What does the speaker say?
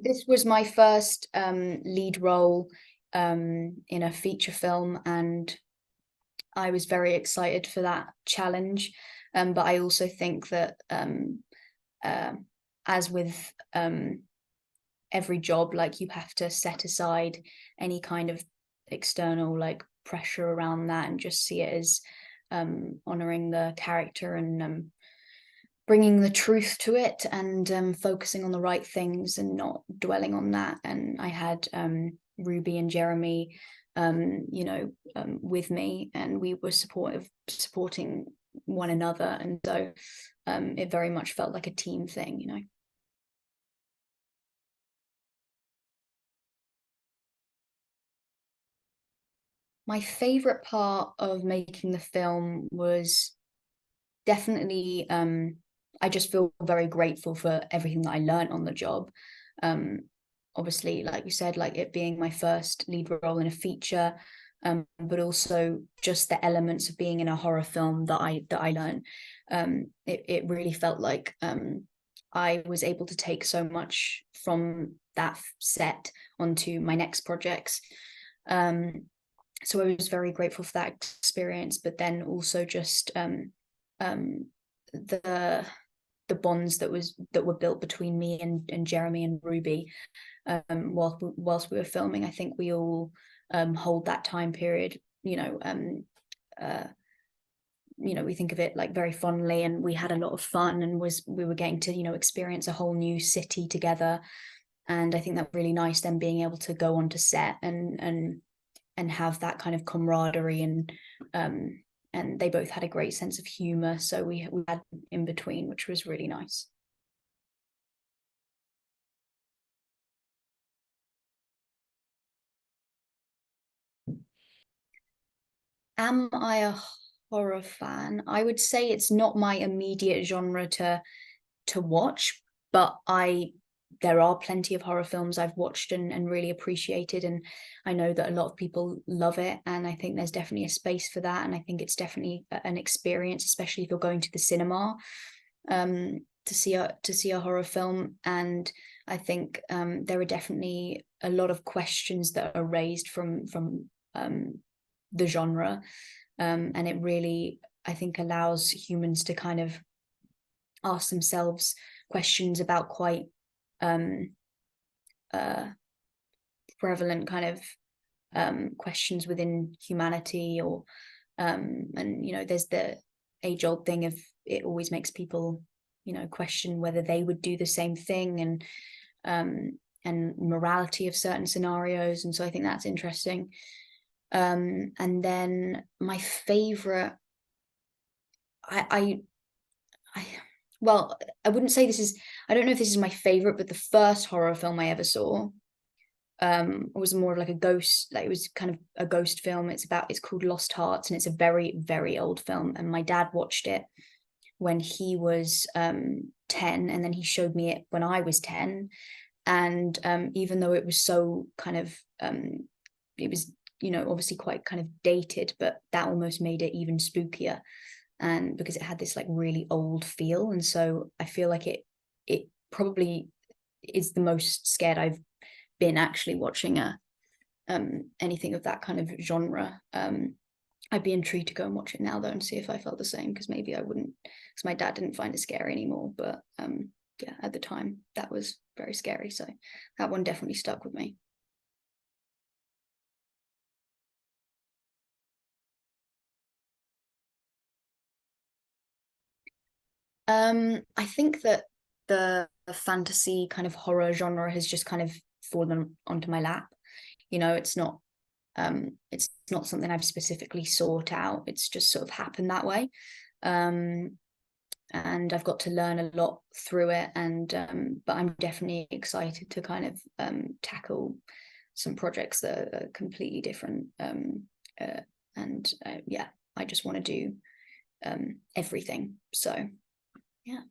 This was my first lead role in a feature film, and I was very excited for that challenge. But I also think that uh, as with every job, like, you have to set aside any kind of external like pressure around that and just see it as honoring the character and bringing the truth to it, and focusing on the right things and not dwelling on that. And I had Ruby and Jeremy with me, and we were supporting one another, and so it very much felt like a team thing. My favorite part of making the film was definitely I just feel very grateful for everything that I learned on the job. um Obviously, like you said, like it being my first lead role in a feature, but also just the elements of being in a horror film that I learned. It really felt like I was able to take so much from that set onto my next projects. So I was very grateful for that experience, but then also just um, the the bonds that were built between me and Jeremy and Ruby whilst we were filming. I think we all hold that time period, uh, we think of it like very fondly, and we had a lot of fun, and we were getting to experience a whole new city together. And I think that really nice, then being able to go onto set and have that kind of camaraderie, and they both had a great sense of humor, so we had in between, which was really nice. Am I a horror fan? I would say it's not my immediate genre to watch, but I there are plenty of horror films I've watched and really appreciated, and I know that a lot of people love it, and I think there's definitely a space for that, and I think it's definitely an experience, especially if you're going to the cinema to see a horror film. And I think there are definitely a lot of questions that are raised from the genre, and it really, I think, allows humans to kind of ask themselves questions about quite um, uh, prevalent kind of questions within humanity, or and there's the age old thing of it always makes people question whether they would do the same thing, and morality of certain scenarios. And so I think that's interesting. And then my favorite, I, I well, I wouldn't say this is, I don't know if this is my favorite, but the first horror film I ever saw was more of like a ghost, like it was kind of a ghost film. It's called Lost Hearts, and it's a very, very old film. And my dad watched it when he was 10, and then he showed me it when I was 10. And even though it was so kind of it was obviously quite kind of dated, but that almost made it even spookier, and because it had this like really old feel. And so I feel like it probably is the most scared I've been actually watching a anything of that kind of genre. I'd be intrigued to go and watch it now though, and see if I felt the same, because maybe I wouldn't, because my dad didn't find it scary anymore. But yeah, at the time that was very scary, so that one definitely stuck with me. I think that the fantasy kind of horror genre has just kind of fallen onto my lap. It's not something I've specifically sought out. It's just sort of happened that way. Um, and I've got to learn a lot through it. And but I'm definitely excited to kind of tackle some projects that are completely different. And yeah, I just want to do everything. So yeah.